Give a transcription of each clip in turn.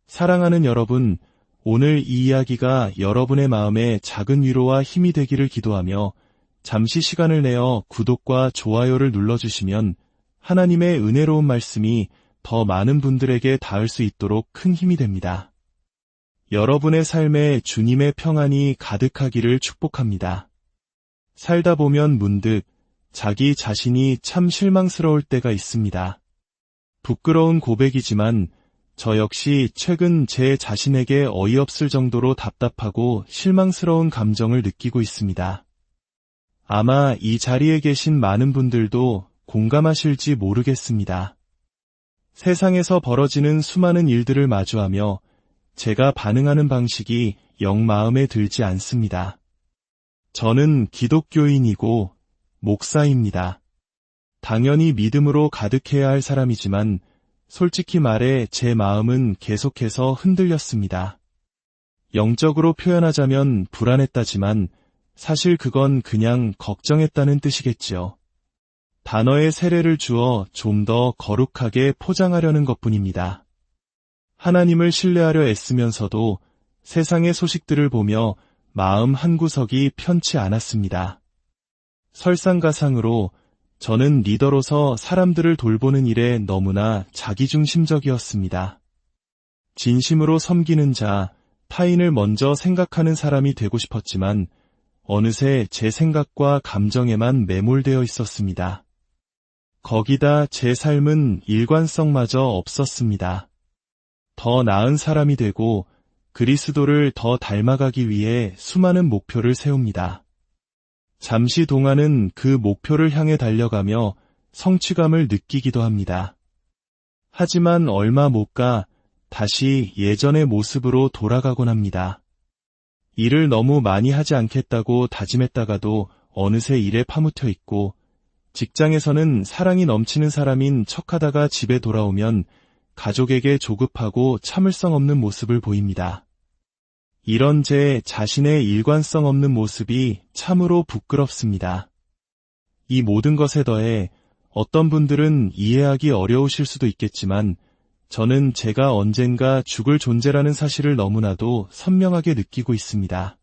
사랑하는 여러분, 오늘 이 이야기가 여러분의 마음에 작은 위로와 힘이 되기를 기도하며 잠시 시간을 내어 구독과 좋아요를 눌러주시면 하나님의 은혜로운 말씀이 더 많은 분들에게 닿을 수 있도록 큰 힘이 됩니다. 여러분의 삶에 주님의 평안이 가득하기를 축복합니다. 살다 보면 문득 자기 자신이 참 실망스러울 때가 있습니다. 부끄러운 고백이지만 저 역시 최근 제 자신에게 어이없을 정도로 답답하고 실망스러운 감정을 느끼고 있습니다. 아마 이 자리에 계신 많은 분들도 공감하실지 모르겠습니다. 세상에서 벌어지는 수많은 일들을 마주하며 제가 반응하는 방식이 영 마음에 들지 않습니다. 저는 기독교인이고 목사입니다. 당연히 믿음으로 가득해야 할 사람이지만 솔직히 말해 제 마음은 계속해서 흔들렸습니다. 영적으로 표현하자면 불안했다지만 사실 그건 그냥 걱정했다는 뜻이겠지요. 단어의 세례를 주어 좀 더 거룩하게 포장하려는 것뿐입니다. 하나님을 신뢰하려 애쓰면서도 세상의 소식들을 보며 마음 한구석이 편치 않았습니다. 설상가상으로 저는 리더로서 사람들을 돌보는 일에 너무나 자기중심적이었습니다. 진심으로 섬기는 자, 타인을 먼저 생각하는 사람이 되고 싶었지만 어느새 제 생각과 감정에만 매몰되어 있었습니다. 거기다 제 삶은 일관성마저 없었습니다. 더 나은 사람이 되고 그리스도를 더 닮아가기 위해 수많은 목표를 세웁니다. 잠시 동안은 그 목표를 향해 달려가며 성취감을 느끼기도 합니다. 하지만 얼마 못 가 다시 예전의 모습으로 돌아가곤 합니다. 일을 너무 많이 하지 않겠다고 다짐했다가도 어느새 일에 파묻혀 있고 직장에서는 사랑이 넘치는 사람인 척하다가 집에 돌아오면 가족에게 조급하고 참을성 없는 모습을 보입니다. 이런 제 자신의 일관성 없는 모습이 참으로 부끄럽습니다. 이 모든 것에 더해 어떤 분들은 이해하기 어려우실 수도 있겠지만 저는 제가 언젠가 죽을 존재라는 사실을 너무나도 선명하게 느끼고 있습니다.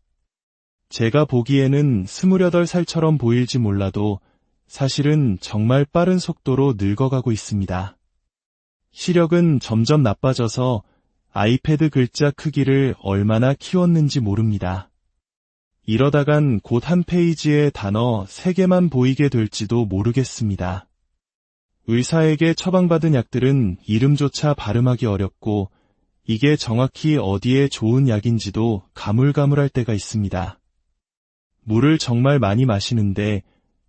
제가 보기에는 28살처럼 보일지 몰라도 사실은 정말 빠른 속도로 늙어가고 있습니다. 시력은 점점 나빠져서 아이패드 글자 크기를 얼마나 키웠는지 모릅니다. 이러다간 곧 한 페이지의 단어 3개만 보이게 될지도 모르겠습니다. 의사에게 처방받은 약들은 이름조차 발음하기 어렵고 이게 정확히 어디에 좋은 약인지도 가물가물할 때가 있습니다. 물을 정말 많이 마시는데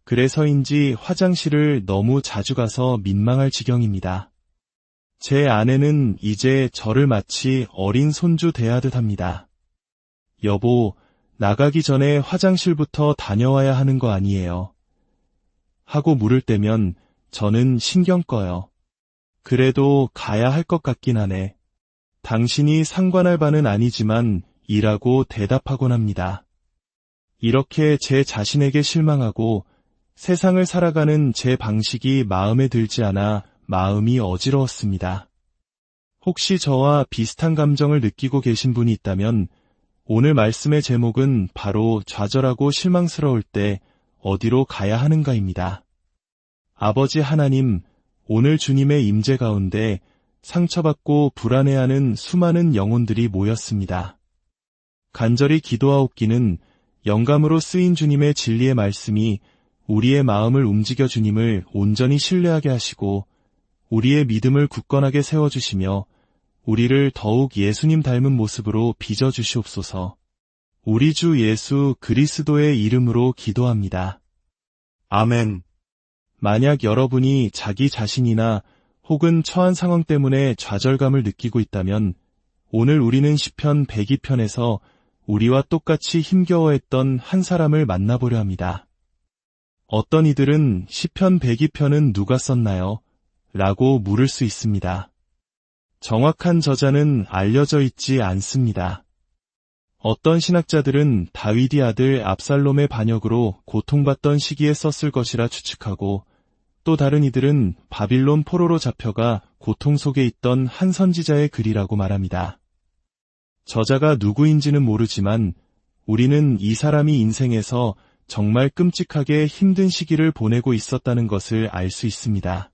그래서인지 화장실을 너무 자주 가서 민망할 지경입니다. 제 아내는 이제 저를 마치 어린 손주 대하듯 합니다. 여보, 나가기 전에 화장실부터 다녀와야 하는 거 아니에요. 하고 물을 때면 저는 신경 꺼요. 그래도 가야 할 것 같긴 하네. 당신이 상관할 바는 아니지만 이라고 대답하곤 합니다. 이렇게 제 자신에게 실망하고 세상을 살아가는 제 방식이 마음에 들지 않아 마음이 어지러웠습니다. 혹시 저와 비슷한 감정을 느끼고 계신 분이 있다면 오늘 말씀의 제목은 바로 좌절하고 실망스러울 때 어디로 가야 하는가입니다. 아버지 하나님, 오늘 주님의 임재 가운데 상처받고 불안해하는 수많은 영혼들이 모였습니다. 간절히 기도하옵기는 영감으로 쓰인 주님의 진리의 말씀이 우리의 마음을 움직여 주님을 온전히 신뢰하게 하시고 우리의 믿음을 굳건하게 세워주시며 우리를 더욱 예수님 닮은 모습으로 빚어주시옵소서. 우리 주 예수 그리스도의 이름으로 기도합니다. 아멘. 만약 여러분이 자기 자신이나 혹은 처한 상황 때문에 좌절감을 느끼고 있다면 오늘 우리는 시편 102편에서 우리와 똑같이 힘겨워했던 한 사람을 만나보려 합니다. 어떤 이들은 시편 102편은 누가 썼나요? 라고 물을 수 있습니다. 정확한 저자는 알려져 있지 않습니다. 어떤 신학자들은 다윗의 아들 압살롬의 반역으로 고통받던 시기에 썼을 것이라 추측하고 또 다른 이들은 바빌론 포로로 잡혀가 고통 속에 있던 한 선지자의 글이라고 말합니다. 저자가 누구인지는 모르지만 우리는 이 사람이 인생에서 정말 끔찍하게 힘든 시기를 보내고 있었다는 것을 알 수 있습니다.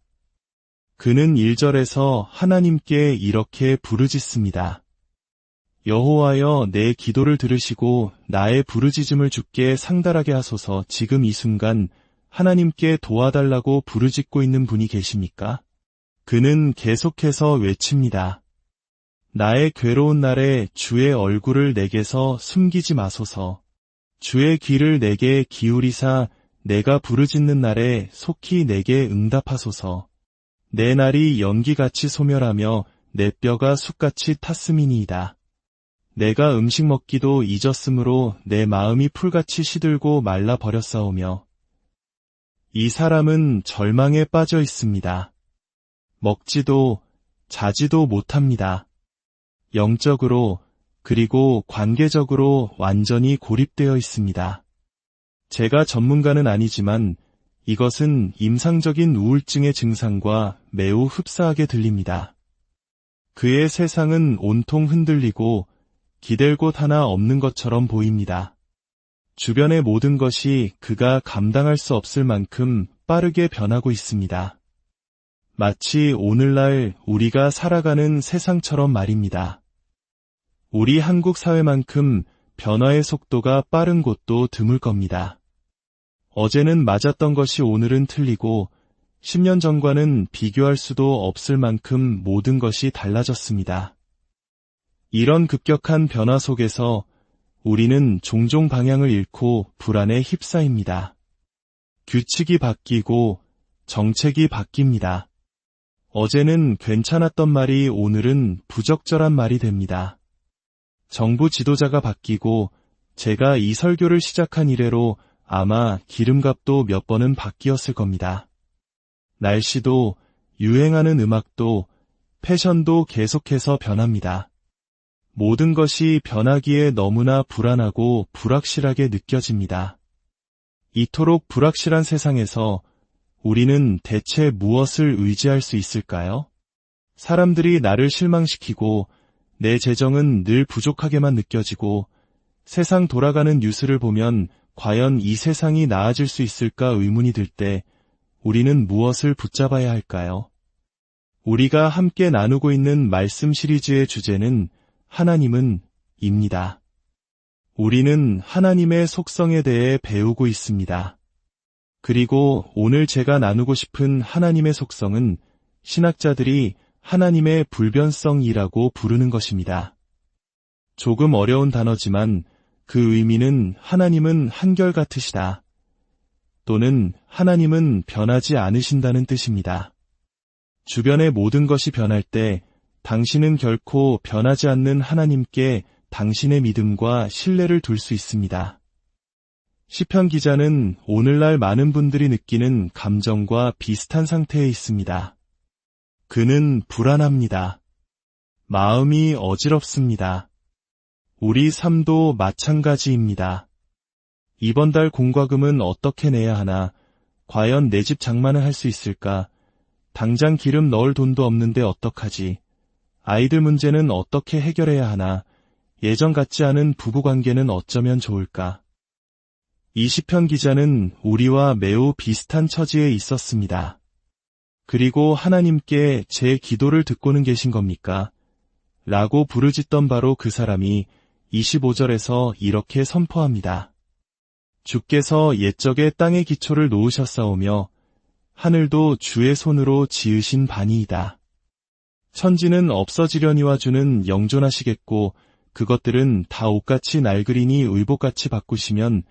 그는 1절에서 하나님께 이렇게 부르짖습니다. 여호와여, 내 기도를 들으시고 나의 부르짖음을 주께 상달하게 하소서. 지금 이 순간 하나님께 도와달라고 부르짖고 있는 분이 계십니까? 그는 계속해서 외칩니다. 나의 괴로운 날에 주의 얼굴을 내게서 숨기지 마소서. 주의 귀를 내게 기울이사 내가 부르짖는 날에 속히 내게 응답하소서. 내 날이 연기같이 소멸하며 내 뼈가 숯같이 탔음이니이다. 내가 음식 먹기도 잊었으므로 내 마음이 풀같이 시들고 말라버렸사오며. 이 사람은 절망에 빠져 있습니다. 먹지도 자지도 못합니다. 영적으로 그리고 관계적으로 완전히 고립되어 있습니다. 제가 전문가는 아니지만 이것은 임상적인 우울증의 증상과 매우 흡사하게 들립니다. 그의 세상은 온통 흔들리고 기댈 곳 하나 없는 것처럼 보입니다. 주변의 모든 것이 그가 감당할 수 없을 만큼 빠르게 변하고 있습니다. 마치 오늘날 우리가 살아가는 세상처럼 말입니다. 우리 한국 사회만큼 변화의 속도가 빠른 곳도 드물 겁니다. 어제는 맞았던 것이 오늘은 틀리고 10년 전과는 비교할 수도 없을 만큼 모든 것이 달라졌습니다. 이런 급격한 변화 속에서 우리는 종종 방향을 잃고 불안에 휩싸입니다. 규칙이 바뀌고 정책이 바뀝니다. 어제는 괜찮았던 말이 오늘은 부적절한 말이 됩니다. 정부 지도자가 바뀌고 제가 이 설교를 시작한 이래로 아마 기름값도 몇 번은 바뀌었을 겁니다. 날씨도 유행하는 음악도 패션도 계속해서 변합니다. 모든 것이 변하기에 너무나 불안하고 불확실하게 느껴집니다. 이토록 불확실한 세상에서 우리는 대체 무엇을 의지할 수 있을까요? 사람들이 나를 실망시키고 내 재정은 늘 부족하게만 느껴지고 세상 돌아가는 뉴스를 보면 과연 이 세상이 나아질 수 있을까 의문이 들 때 우리는 무엇을 붙잡아야 할까요? 우리가 함께 나누고 있는 말씀 시리즈의 주제는 하나님은 입니다. 우리는 하나님의 속성에 대해 배우고 있습니다. 그리고 오늘 제가 나누고 싶은 하나님의 속성은 신학자들이 하나님의 불변성이라고 부르는 것입니다. 조금 어려운 단어지만 그 의미는 하나님은 한결같으시다 또는 하나님은 변하지 않으신다는 뜻입니다. 주변의 모든 것이 변할 때 당신은 결코 변하지 않는 하나님께 당신의 믿음과 신뢰를 둘 수 있습니다. 시편 기자는 오늘날 많은 분들이 느끼는 감정과 비슷한 상태에 있습니다. 그는 불안합니다. 마음이 어지럽습니다. 우리 삶도 마찬가지입니다. 이번 달 공과금은 어떻게 내야 하나? 과연 내 집 장만을 할 수 있을까? 당장 기름 넣을 돈도 없는데 어떡하지? 아이들 문제는 어떻게 해결해야 하나? 예전 같지 않은 부부관계는 어쩌면 좋을까? 이 시편 기자는 우리와 매우 비슷한 처지에 있었습니다. 그리고 하나님께 제 기도를 듣고는 계신 겁니까? 라고 부르짖던 바로 그 사람이 25절에서 이렇게 선포합니다. 주께서 옛적에 땅의 기초를 놓으셨사오며 하늘도 주의 손으로 지으신 바니이다. 천지는 없어지려니와 주는 영존하시겠고 그것들은 다 옷같이 낡으리니 의복같이 바꾸시면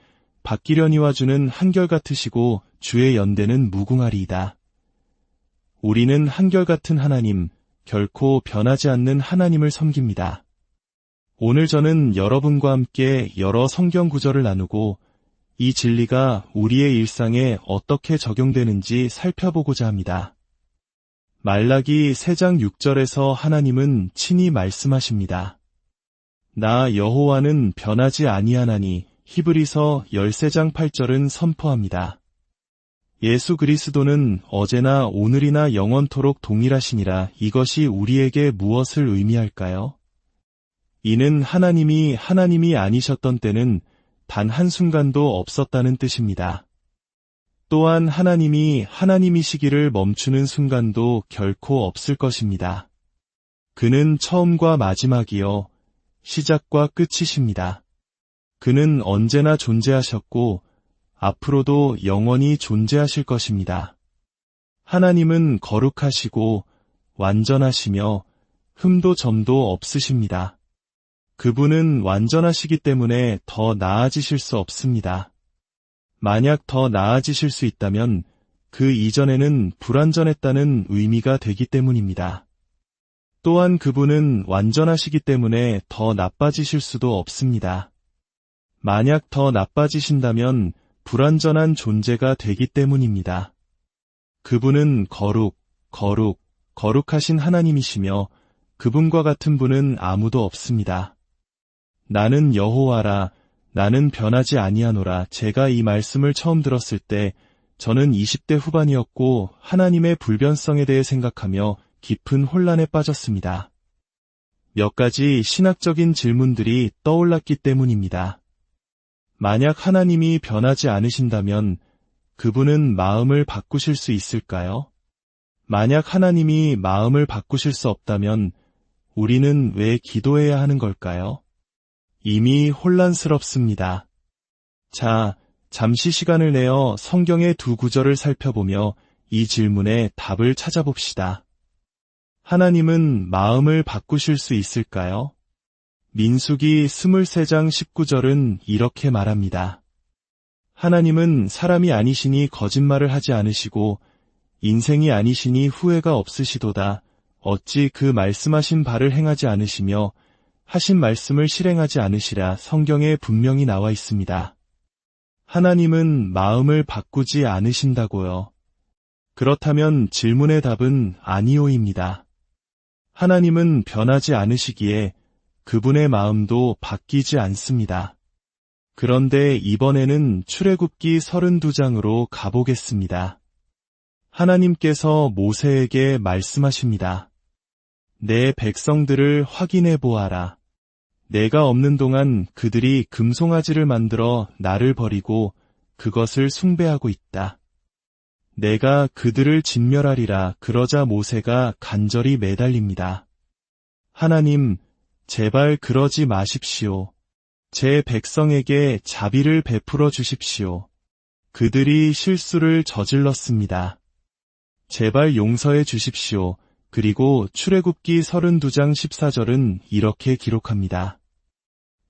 바뀌려니와 주는 한결같으시고 주의 연대는 무궁하리이다. 우리는 한결같은 하나님, 결코 변하지 않는 하나님을 섬깁니다. 오늘 저는 여러분과 함께 여러 성경 구절을 나누고 이 진리가 우리의 일상에 어떻게 적용되는지 살펴보고자 합니다. 말라기 3장 6절에서 하나님은 친히 말씀하십니다. 나 여호와는 변하지 아니하나니. 히브리서 13장 8절은 선포합니다. 예수 그리스도는 어제나 오늘이나 영원토록 동일하시니라. 이것이 우리에게 무엇을 의미할까요? 이는 하나님이 아니셨던 때는 단 한순간도 없었다는 뜻입니다. 또한 하나님이 하나님이시기를 멈추는 순간도 결코 없을 것입니다. 그는 처음과 마지막이요, 시작과 끝이십니다. 그는 언제나 존재하셨고, 앞으로도 영원히 존재하실 것입니다. 하나님은 거룩하시고, 완전하시며, 흠도 점도 없으십니다. 그분은 완전하시기 때문에 더 나아지실 수 없습니다. 만약 더 나아지실 수 있다면 그 이전에는 불완전했다는 의미가 되기 때문입니다. 또한 그분은 완전하시기 때문에 더 나빠지실 수도 없습니다. 만약 더 나빠지신다면 불완전한 존재가 되기 때문입니다. 그분은 거룩하신 하나님이시며 그분과 같은 분은 아무도 없습니다. 나는 여호와라, 나는 변하지 아니하노라. 제가 이 말씀을 처음 들었을 때 저는 20대 후반이었고 하나님의 불변성에 대해 생각하며 깊은 혼란에 빠졌습니다. 몇 가지 신학적인 질문들이 떠올랐기 때문입니다. 만약 하나님이 변하지 않으신다면 그분은 마음을 바꾸실 수 있을까요? 만약 하나님이 마음을 바꾸실 수 없다면 우리는 왜 기도해야 하는 걸까요? 이미 혼란스럽습니다. 자, 잠시 시간을 내어 성경의 두 구절을 살펴보며 이 질문에 답을 찾아봅시다. 하나님은 마음을 바꾸실 수 있을까요? 민수기 23장 19절은 이렇게 말합니다. 하나님은 사람이 아니시니 거짓말을 하지 않으시고 인생이 아니시니 후회가 없으시도다. 어찌 그 말씀하신 바를 행하지 않으시며 하신 말씀을 실행하지 않으시라. 성경에 분명히 나와 있습니다. 하나님은 마음을 바꾸지 않으신다고요. 그렇다면 질문의 답은 아니오입니다. 하나님은 변하지 않으시기에 그분의 마음도 바뀌지 않습니다. 그런데 이번에는 출애굽기 32장으로 가보겠습니다. 하나님께서 모세에게 말씀하십니다. 내 백성들을 확인해 보아라. 내가 없는 동안 그들이 금송아지를 만들어 나를 버리고 그것을 숭배하고 있다. 내가 그들을 진멸하리라. 그러자 모세가 간절히 매달립니다. 하나님, 제발 그러지 마십시오. 제 백성에게 자비를 베풀어 주십시오. 그들이 실수를 저질렀습니다. 제발 용서해 주십시오. 그리고 출애굽기 32장 14절은 이렇게 기록합니다.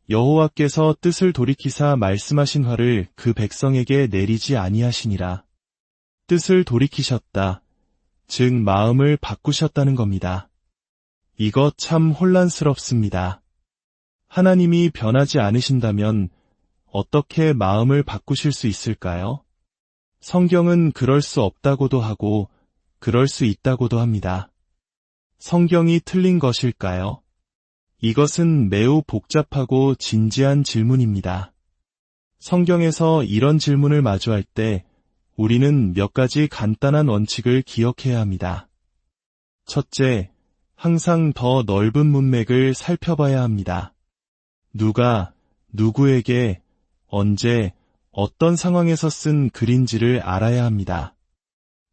여호와께서 뜻을 돌이키사 말씀하신 화를 그 백성에게 내리지 아니하시니라. 뜻을 돌이키셨다. 즉 마음을 바꾸셨다는 겁니다. 이것 참 혼란스럽습니다. 하나님이 변하지 않으신다면 어떻게 마음을 바꾸실 수 있을까요? 성경은 그럴 수 없다고도 하고 그럴 수 있다고도 합니다. 성경이 틀린 것일까요? 이것은 매우 복잡하고 진지한 질문입니다. 성경에서 이런 질문을 마주할 때 우리는 몇 가지 간단한 원칙을 기억해야 합니다. 첫째, 항상 더 넓은 문맥을 살펴봐야 합니다. 누가, 누구에게, 언제, 어떤 상황에서 쓴 글인지를 알아야 합니다.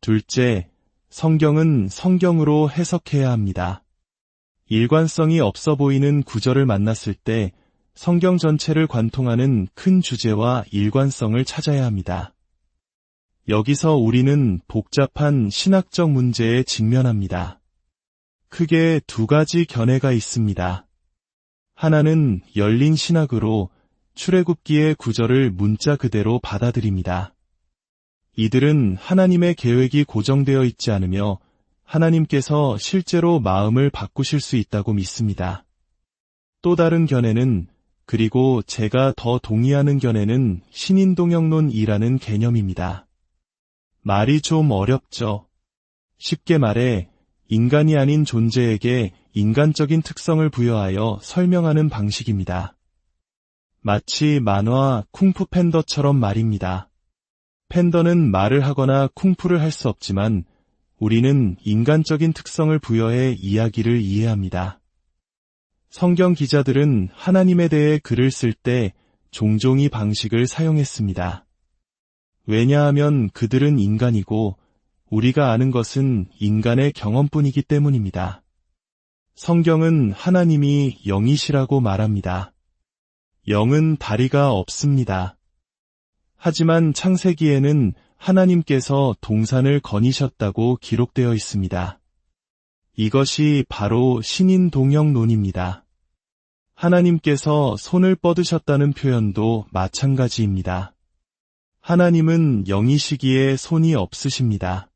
둘째, 성경은 성경으로 해석해야 합니다. 일관성이 없어 보이는 구절을 만났을 때 성경 전체를 관통하는 큰 주제와 일관성을 찾아야 합니다. 여기서 우리는 복잡한 신학적 문제에 직면합니다. 크게 두 가지 견해가 있습니다. 하나는 열린 신학으로 출애굽기의 구절을 문자 그대로 받아들입니다. 이들은 하나님의 계획이 고정되어 있지 않으며 하나님께서 실제로 마음을 바꾸실 수 있다고 믿습니다. 또 다른 견해는, 그리고 제가 더 동의하는 견해는 신인동역론이라는 개념입니다. 말이 좀 어렵죠? 쉽게 말해 인간이 아닌 존재에게 인간적인 특성을 부여하여 설명하는 방식입니다. 마치 만화 쿵푸 팬더처럼 말입니다. 팬더는 말을 하거나 쿵푸를 할 수 없지만 우리는 인간적인 특성을 부여해 이야기를 이해합니다. 성경 기자들은 하나님에 대해 글을 쓸 때 종종 이 방식을 사용했습니다. 왜냐하면 그들은 인간이고 우리가 아는 것은 인간의 경험뿐이기 때문입니다. 성경은 하나님이 영이시라고 말합니다. 영은 다리가 없습니다. 하지만 창세기에는 하나님께서 동산을 거니셨다고 기록되어 있습니다. 이것이 바로 신인동형론입니다. 하나님께서 손을 뻗으셨다는 표현도 마찬가지입니다. 하나님은 영이시기에 손이 없으십니다.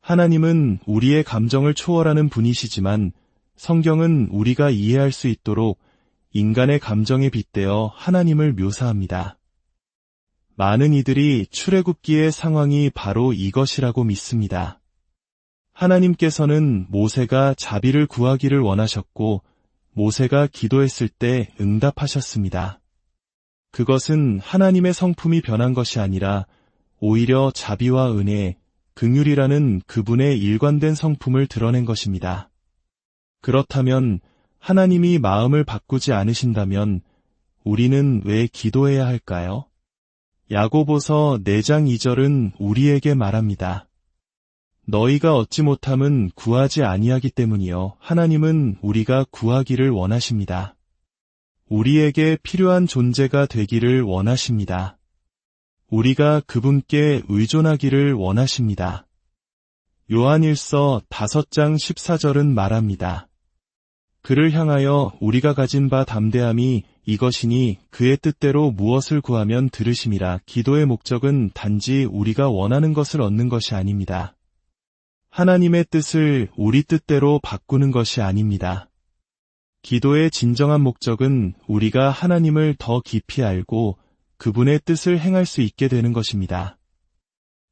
하나님은 우리의 감정을 초월하는 분이시지만 성경은 우리가 이해할 수 있도록 인간의 감정에 빗대어 하나님을 묘사합니다. 많은 이들이 출애굽기의 상황이 바로 이것이라고 믿습니다. 하나님께서는 모세가 자비를 구하기를 원하셨고 모세가 기도했을 때 응답하셨습니다. 그것은 하나님의 성품이 변한 것이 아니라 오히려 자비와 은혜, 긍휼이라는 그분의 일관된 성품을 드러낸 것입니다. 그렇다면 하나님이 마음을 바꾸지 않으신다면 우리는 왜 기도해야 할까요? 야고보서 4장 2절은 우리에게 말합니다. 너희가 얻지 못함은 구하지 아니하기 때문이요 하나님은 우리가 구하기를 원하십니다. 우리에게 필요한 존재가 되기를 원하십니다. 우리가 그분께 의존하기를 원하십니다. 요한일서 5장 14절은 말합니다. 그를 향하여 우리가 가진 바 담대함이 이것이니 그의 뜻대로 무엇을 구하면 들으심이라. 기도의 목적은 단지 우리가 원하는 것을 얻는 것이 아닙니다. 하나님의 뜻을 우리 뜻대로 바꾸는 것이 아닙니다. 기도의 진정한 목적은 우리가 하나님을 더 깊이 알고 그분의 뜻을 행할 수 있게 되는 것입니다.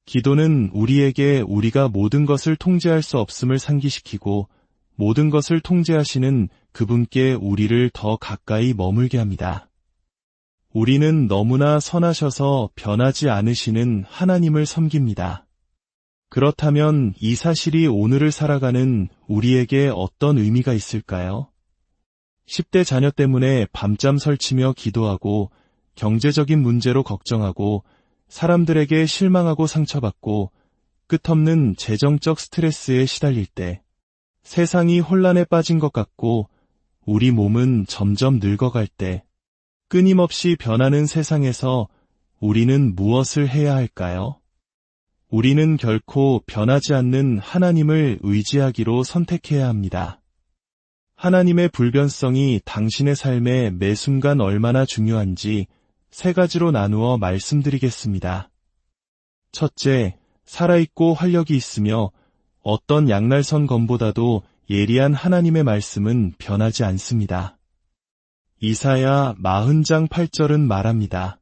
기도는 우리에게 우리가 모든 것을 통제할 수 없음을 상기시키고 모든 것을 통제하시는 그분께 우리를 더 가까이 머물게 합니다. 우리는 너무나 선하셔서 변하지 않으시는 하나님을 섬깁니다. 그렇다면 이 사실이 오늘을 살아가는 우리에게 어떤 의미가 있을까요? 10대 자녀 때문에 밤잠 설치며 기도하고 경제적인 문제로 걱정하고 사람들에게 실망하고 상처받고 끝없는 재정적 스트레스에 시달릴 때 세상이 혼란에 빠진 것 같고 우리 몸은 점점 늙어갈 때 끊임없이 변하는 세상에서 우리는 무엇을 해야 할까요? 우리는 결코 변하지 않는 하나님을 의지하기로 선택해야 합니다. 하나님의 불변성이 당신의 삶에 매 순간 얼마나 중요한지 3가지로 나누어 말씀드리겠습니다. 첫째, 살아있고 활력이 있으며 어떤 양날선 검보다도 예리한 하나님의 말씀은 변하지 않습니다. 이사야 40장 8절은 말합니다.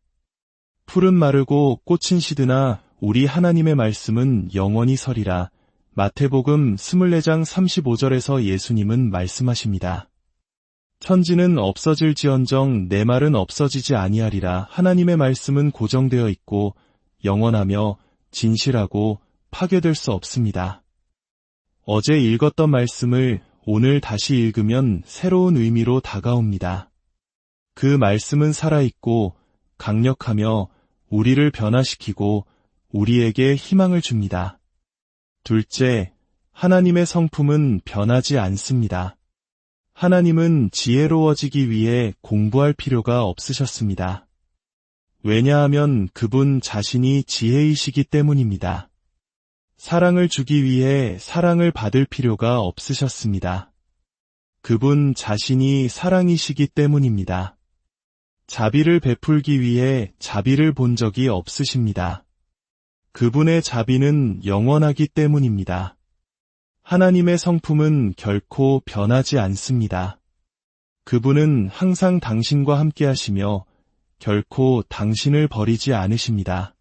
풀은 마르고 꽃은 시드나 우리 하나님의 말씀은 영원히 서리라. 마태복음 24장 35절에서 예수님은 말씀하십니다. 천지는 없어질지언정 내 말은 없어지지 아니하리라. 하나님의 말씀은 고정되어 있고 영원하며 진실하고 파괴될 수 없습니다. 어제 읽었던 말씀을 오늘 다시 읽으면 새로운 의미로 다가옵니다. 그 말씀은 살아있고 강력하며 우리를 변화시키고 우리에게 희망을 줍니다. 둘째, 하나님의 성품은 변하지 않습니다. 하나님은 지혜로워지기 위해 공부할 필요가 없으셨습니다. 왜냐하면 그분 자신이 지혜이시기 때문입니다. 사랑을 주기 위해 사랑을 받을 필요가 없으셨습니다. 그분 자신이 사랑이시기 때문입니다. 자비를 베풀기 위해 자비를 본 적이 없으십니다. 그분의 자비는 영원하기 때문입니다. 하나님의 성품은 결코 변하지 않습니다. 그분은 항상 당신과 함께 하시며 결코 당신을 버리지 않으십니다.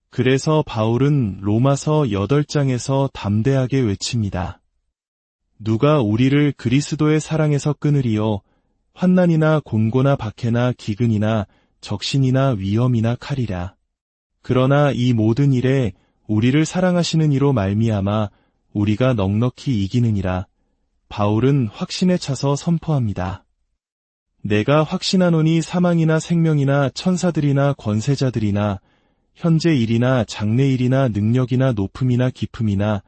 그래서 바울은 로마서 8장에서 담대하게 외칩니다. 누가 우리를 그리스도의 사랑에서 끊으리요? 환난이나 곤고나 박해나 기근이나 적신이나 위험이나 칼이라. 그러나 이 모든 일에 우리를 사랑하시는 이로 말미암아 우리가 넉넉히 이기느니라. 바울은 확신에 차서 선포합니다. 내가 확신하노니 사망이나 생명이나 천사들이나 권세자들이나 현재 일이나 장래 일이나 능력이나 높음이나 깊음이나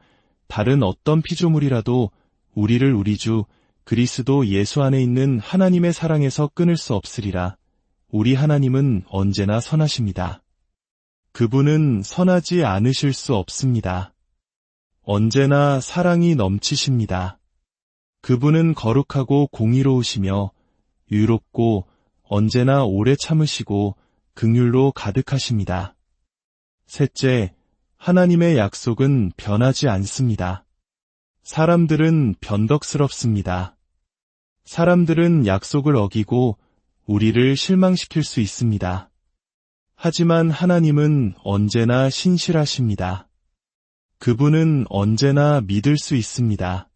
다른 어떤 피조물이라도 우리를 우리 주 그리스도 예수 안에 있는 하나님의 사랑에서 끊을 수 없으리라. 우리 하나님은 언제나 선하십니다. 그분은 선하지 않으실 수 없습니다. 언제나 사랑이 넘치십니다. 그분은 거룩하고 공의로우시며 유롭고 언제나 오래 참으시고 긍휼로 가득하십니다. 셋째, 하나님의 약속은 변하지 않습니다. 사람들은 변덕스럽습니다. 사람들은 약속을 어기고 우리를 실망시킬 수 있습니다. 하지만 하나님은 언제나 신실하십니다. 그분은 언제나 믿을 수 있습니다.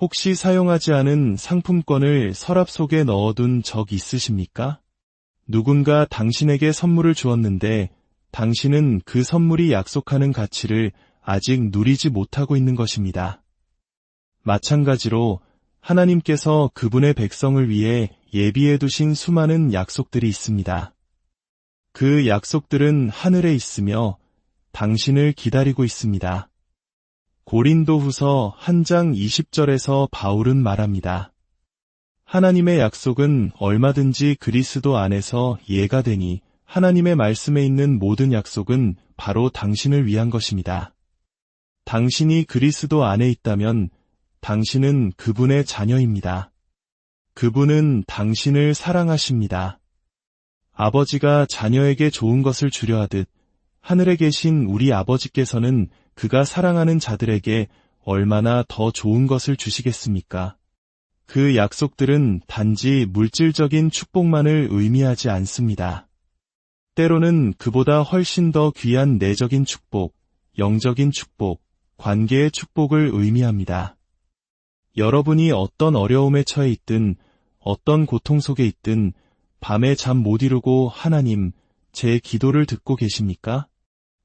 혹시 사용하지 않은 상품권을 서랍 속에 넣어둔 적 있으십니까? 누군가 당신에게 선물을 주었는데 당신은 그 선물이 약속하는 가치를 아직 누리지 못하고 있는 것입니다. 마찬가지로 하나님께서 그분의 백성을 위해 예비해 두신 수많은 약속들이 있습니다. 그 약속들은 하늘에 있으며 당신을 기다리고 있습니다. 고린도후서 1장 20절에서 바울은 말합니다. 하나님의 약속은 얼마든지 그리스도 안에서 예가 되니 하나님의 말씀에 있는 모든 약속은 바로 당신을 위한 것입니다. 당신이 그리스도 안에 있다면 당신은 그분의 자녀입니다. 그분은 당신을 사랑하십니다. 아버지가 자녀에게 좋은 것을 주려 하듯 하늘에 계신 우리 아버지께서는 그가 사랑하는 자들에게 얼마나 더 좋은 것을 주시겠습니까? 그 약속들은 단지 물질적인 축복만을 의미하지 않습니다. 때로는 그보다 훨씬 더 귀한 내적인 축복, 영적인 축복, 관계의 축복을 의미합니다. 여러분이 어떤 어려움에 처해 있든 어떤 고통 속에 있든 밤에 잠 못 이루고 하나님, 제 기도를 듣고 계십니까?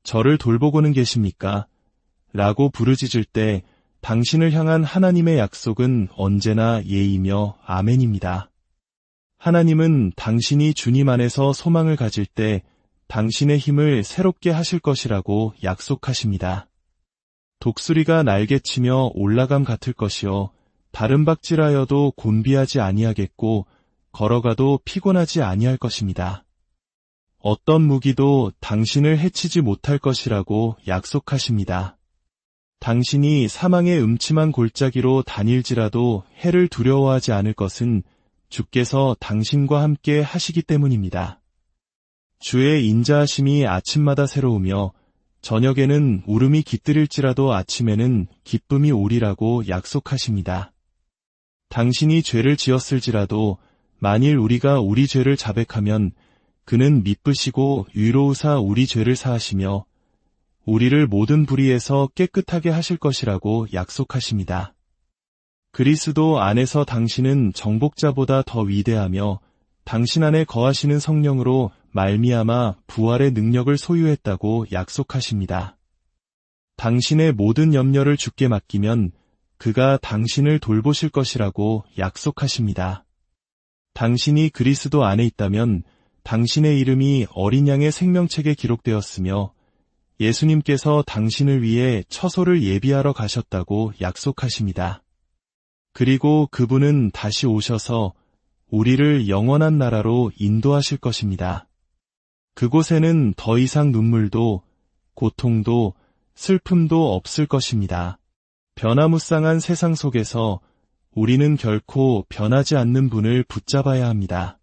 저를 돌보고는 계십니까? 라고 부르짖을 때 당신을 향한 하나님의 약속은 언제나 예이며 아멘입니다. 하나님은 당신이 주님 안에서 소망을 가질 때 당신의 힘을 새롭게 하실 것이라고 약속하십니다. 독수리가 날개치며 올라감 같을 것이요 다른 박질하여도 곤비하지 아니하겠고 걸어가도 피곤하지 아니할 것입니다. 어떤 무기도 당신을 해치지 못할 것이라고 약속하십니다. 당신이 사망의 음침한 골짜기로 다닐지라도 해를 두려워하지 않을 것은 주께서 당신과 함께 하시기 때문입니다. 주의 인자하심이 아침마다 새로우며 저녁에는 울음이 깃들일지라도 아침에는 기쁨이 오리라고 약속하십니다. 당신이 죄를 지었을지라도 만일 우리가 우리 죄를 자백하면 그는 미쁘시고 위로우사 우리 죄를 사하시며 우리를 모든 불의에서 깨끗하게 하실 것이라고 약속하십니다. 그리스도 안에서 당신은 정복자보다 더 위대하며 당신 안에 거하시는 성령으로 말미암아 부활의 능력을 소유했다고 약속하십니다. 당신의 모든 염려를 주께 맡기면 그가 당신을 돌보실 것이라고 약속하십니다. 당신이 그리스도 안에 있다면 당신의 이름이 어린 양의 생명책에 기록되었으며 예수님께서 당신을 위해 처소를 예비하러 가셨다고 약속하십니다. 그리고 그분은 다시 오셔서 우리를 영원한 나라로 인도하실 것입니다. 그곳에는 더 이상 눈물도 고통도 슬픔도 없을 것입니다. 변화무쌍한 세상 속에서 우리는 결코 변하지 않는 분을 붙잡아야 합니다.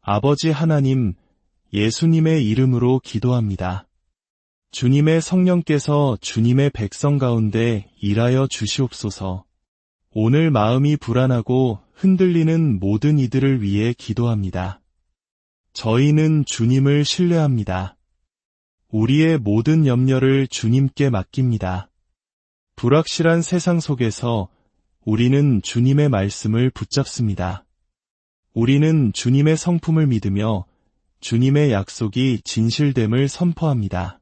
아버지 하나님, 예수님의 이름으로 기도합니다. 주님의 성령께서 주님의 백성 가운데 일하여 주시옵소서. 오늘 마음이 불안하고 흔들리는 모든 이들을 위해 기도합니다. 저희는 주님을 신뢰합니다. 우리의 모든 염려를 주님께 맡깁니다. 불확실한 세상 속에서 우리는 주님의 말씀을 붙잡습니다. 우리는 주님의 성품을 믿으며 주님의 약속이 진실됨을 선포합니다.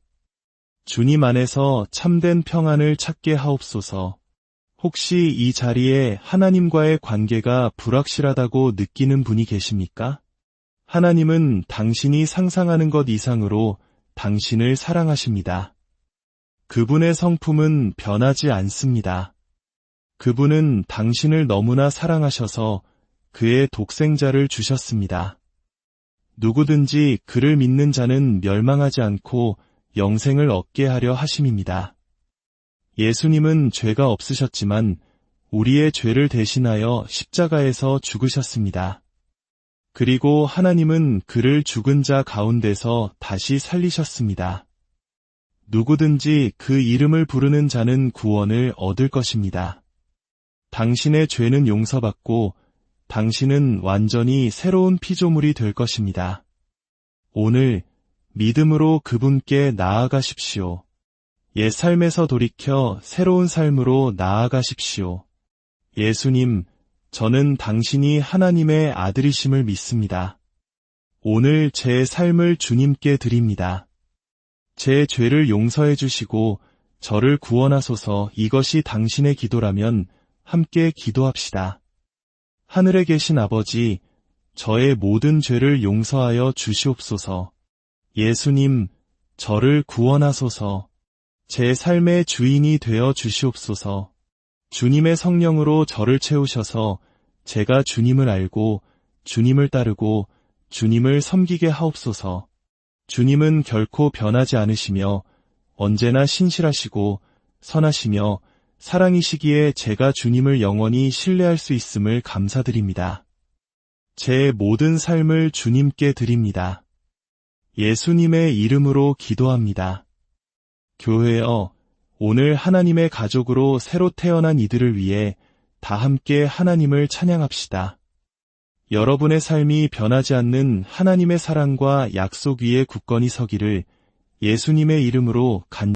주님 안에서 참된 평안을 찾게 하옵소서. 혹시 이 자리에 하나님과의 관계가 불확실하다고 느끼는 분이 계십니까? 하나님은 당신이 상상하는 것 이상으로 당신을 사랑하십니다. 그분의 성품은 변하지 않습니다. 그분은 당신을 너무나 사랑하셔서 그의 독생자를 주셨습니다. 누구든지 그를 믿는 자는 멸망하지 않고 영생을 얻게 하려 하심입니다. 예수님은 죄가 없으셨지만 우리의 죄를 대신하여 십자가에서 죽으셨습니다. 그리고 하나님은 그를 죽은 자 가운데서 다시 살리셨습니다. 누구든지 그 이름을 부르는 자는 구원을 얻을 것입니다. 당신의 죄는 용서받고 당신은 완전히 새로운 피조물이 될 것입니다. 오늘 믿음으로 그분께 나아가십시오. 옛 삶에서 돌이켜 새로운 삶으로 나아가십시오. 예수님, 저는 당신이 하나님의 아들이심을 믿습니다. 오늘 제 삶을 주님께 드립니다. 제 죄를 용서해 주시고 저를 구원하소서. 이것이 당신의 기도라면 함께 기도합시다. 하늘에 계신 아버지, 저의 모든 죄를 용서하여 주시옵소서. 예수님, 저를 구원하소서. 제 삶의 주인이 되어 주시옵소서. 주님의 성령으로 저를 채우셔서 제가 주님을 알고 주님을 따르고 주님을 섬기게 하옵소서. 주님은 결코 변하지 않으시며 언제나 신실하시고 선하시며 사랑이시기에 제가 주님을 영원히 신뢰할 수 있음을 감사드립니다. 제 모든 삶을 주님께 드립니다. 예수님의 이름으로 기도합니다. 교회여, 오늘 하나님의 가족으로 새로 태어난 이들을 위해 다 함께 하나님을 찬양합시다. 여러분의 삶이 변하지 않는 하나님의 사랑과 약속 위에 굳건히 서기를 예수님의 이름으로 간절히